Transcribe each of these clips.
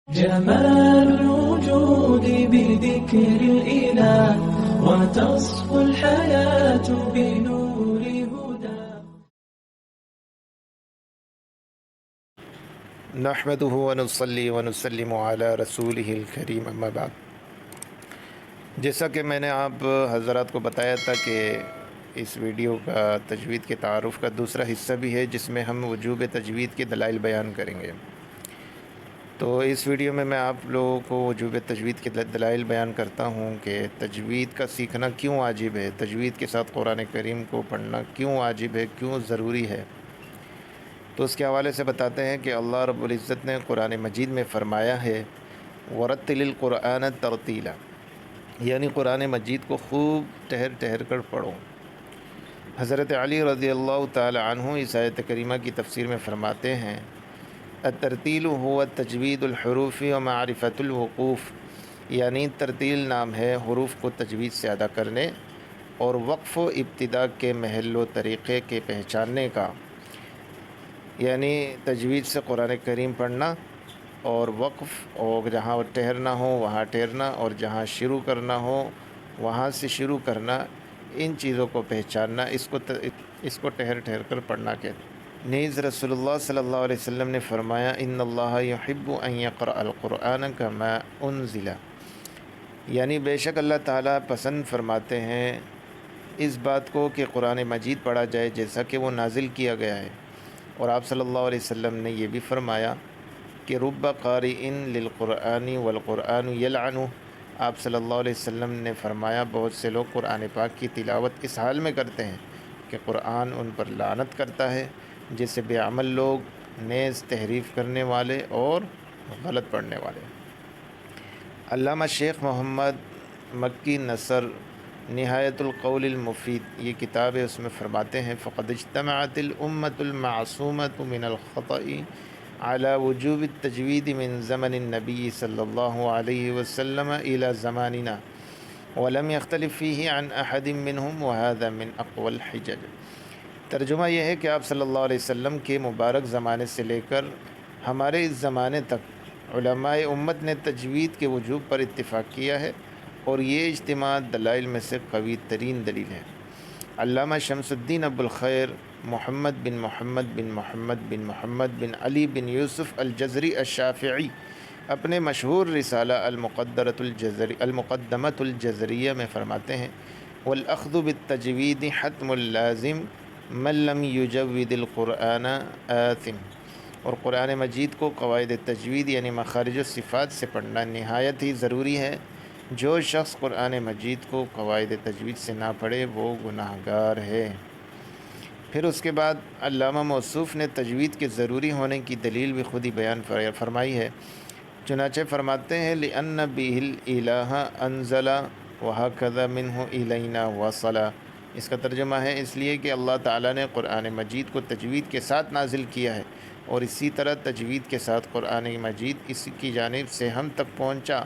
جمال الوجود بذكر الإله وتصفو الحياة بنور هدى. نحمده ونصلي ونسلم على رسوله الکریم اما بعد۔ جیسا کہ میں نے آپ حضرات کو بتایا تھا کہ اس ویڈیو کا تجوید کے تعارف کا دوسرا حصہ بھی ہے، جس میں ہم وجوب تجوید کے دلائل بیان کریں گے۔ تو اس ویڈیو میں آپ لوگوں کو وجوب تجوید کے دلائل بیان کرتا ہوں کہ تجوید کا سیکھنا کیوں واجب ہے، تجوید کے ساتھ قرآن کریم کو پڑھنا کیوں واجب ہے، کیوں ضروری ہے۔ تو اس کے حوالے سے بتاتے ہیں کہ اللہ رب العزت نے قرآن مجید میں فرمایا ہے وَرَتِّلِ الْقُرْآنَ تَرْتِيلًا، یعنی قرآن مجید کو خوب ٹھہر ٹھہر کر پڑھو۔ حضرت علی رضی اللہ تعالی عنہ اس آیت کریمہ کی تفسیر میں فرماتے ہیں الترتیل هو تجوید الحروف و معرفت الوقوف، یعنی ترتیل نام ہے حروف کو تجوید سے ادا کرنے اور وقف و ابتدا کے محل و طریقے کے پہچاننے کا، یعنی تجوید سے قرآن کریم پڑھنا اور وقف، اور جہاں ٹھہرنا ہو وہاں ٹھہرنا اور جہاں شروع کرنا ہو وہاں سے شروع کرنا، ان چیزوں کو پہچاننا، اس کو ٹھہر ٹھہر کر پڑھنا کہتے ہیں۔ نیز رسول اللہ صلی اللہ علیہ وسلم نے فرمایا ان اللہ یحب ان یقرأ القرآن کما انزل، یعنی بے شک اللہ تعالیٰ پسند فرماتے ہیں اس بات کو کہ قرآن مجید پڑھا جائے جیسا کہ وہ نازل کیا گیا ہے۔ اور آپ صلی اللہ علیہ وسلم نے یہ بھی فرمایا کہ رب قارئ للقرآن والقرآن یلعنہ، آپ صلی اللہ علیہ وسلم نے فرمایا بہت سے لوگ قرآن پاک کی تلاوت اس حال میں کرتے ہیں کہ قرآن ان پر لعنت کرتا ہے، جیسے بے عمل لوگ، نیز تحریف کرنے والے اور غلط پڑھنے والے۔ علامہ شیخ محمد مکی نصر نہایت القول المفید، یہ کتاب ہے، اس میں فرماتے ہیں فقد اجتمعت الامۃ المعصومۃ من الخطأ على وجوب التجوید من زمن النبی صلی اللہ علیہ وسلم الى زماننا ولم يختلف فيه عن احد منهم وهذا من اقوى الحجج۔ ترجمہ یہ ہے کہ آپ صلی اللہ علیہ وسلم کے مبارک زمانے سے لے کر ہمارے اس زمانے تک علماء امت نے تجوید کے وجوب پر اتفاق کیا ہے، اور یہ اجتماع دلائل میں سے قوی ترین دلیل ہے۔ علامہ شمس الدین ابو الخیر محمد بن محمد بن محمد بن محمد بن علی بن یوسف الجزری الشافعی اپنے مشہور رسالہ المقدمۃ الجزریہ میں فرماتے ہیں والأخذ بالتجوید حتم اللازم من لم یجود القرآن آثم، اور قرآن مجید کو قواعد تجوید یعنی مخارج و صفات سے پڑھنا نہایت ہی ضروری ہے۔ جو شخص قرآن مجید کو قواعد تجوید سے نہ پڑھے وہ گناہ گار ہے۔ پھر اس کے بعد علامہ موصوف نے تجوید کے ضروری ہونے کی دلیل بھی خود ہی بیان فرمائی ہے، چنانچہ فرماتے ہیں لِأَنَّ بِهِ الْإِلَٰهَ أَنزَلَ وَهَكَذَا مِنْهُ إِلَيْنَا وَصَلَ۔ اس کا ترجمہ ہے اس لیے کہ اللہ تعالیٰ نے قرآن مجید کو تجوید کے ساتھ نازل کیا ہے، اور اسی طرح تجوید کے ساتھ قرآن مجید اس کی جانب سے ہم تک پہنچا۔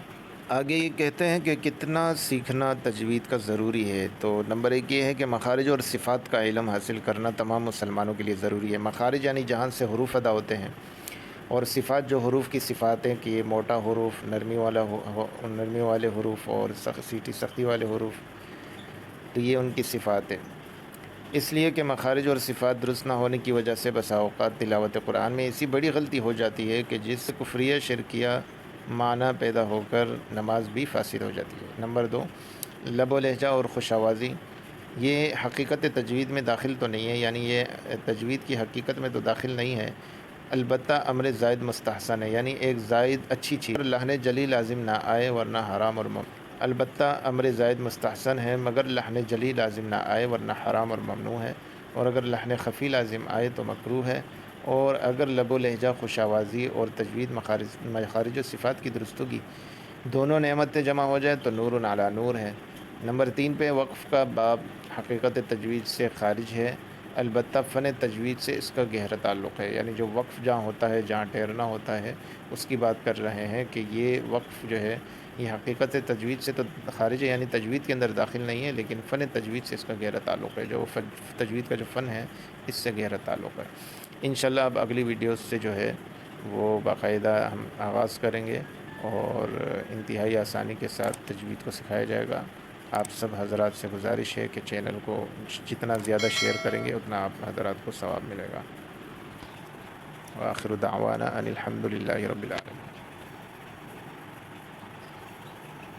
آگے یہ کہتے ہیں کہ کتنا سیکھنا تجوید کا ضروری ہے۔ تو نمبر ایک یہ ہے کہ مخارج اور صفات کا علم حاصل کرنا تمام مسلمانوں کے لیے ضروری ہے۔ مخارج یعنی جہاں سے حروف ادا ہوتے ہیں، اور صفات جو حروف کی صفات ہیں کہ یہ موٹا حروف، نرمی والے حروف اور سختی والے حروف، تو یہ ان کی صفات ہیں۔ اس لیے کہ مخارج اور صفات درست نہ ہونے کی وجہ سے بسا اوقات تلاوت قرآن میں ایسی بڑی غلطی ہو جاتی ہے کہ جس سے کفریہ شرکیہ معنی پیدا ہو کر نماز بھی فاسد ہو جاتی ہے۔ نمبر دو، لب و لہجہ اور خوش آوازی، یہ حقیقت تجوید میں داخل تو نہیں ہے، یعنی یہ تجوید کی حقیقت میں تو داخل نہیں ہے، البتہ امر زائد مستحسن ہے، یعنی ایک زائد اچھی چیز، لحن جلی لازم نہ آئے ورنہ حرام اور ممنوع۔ البتہ امر زائد مستحسن ہے مگر لحن جلی لازم نہ آئے ورنہ حرام اور ممنوع ہے، اور اگر لحن خفی لازم آئے تو مکروہ ہے، اور اگر لب و لہجہ، خوش آوازی اور تجوید مخارج و صفات کی درستگی دونوں نعمتیں جمع ہو جائیں تو نور علی نور ہے۔ نمبر تین پہ وقف کا باب حقیقت تجوید سے خارج ہے، البتہ فن تجوید سے اس کا گہرا تعلق ہے، یعنی جو وقف جہاں ہوتا ہے، جہاں ٹھہرنا ہوتا ہے، اس کی بات کر رہے ہیں کہ یہ وقف جو ہے یہ حقیقت تجوید سے تو خارج ہے، یعنی تجوید کے اندر داخل نہیں ہے، لیکن فن تجوید سے اس کا گہرا تعلق ہے، جو تجوید کا جو فن ہے اس سے گہرا تعلق ہے۔ انشاءاللہ اب اگلی ویڈیوز سے جو ہے وہ باقاعدہ ہم آغاز کریں گے اور انتہائی آسانی کے ساتھ تجوید کو سکھایا جائے گا۔ آپ سب حضرات سے گزارش ہے کہ چینل کو جتنا زیادہ شیئر کریں گے اتنا آپ حضرات کو ثواب ملے گا۔ وآخر دعوانا ان الحمد للہ رب العالمین۔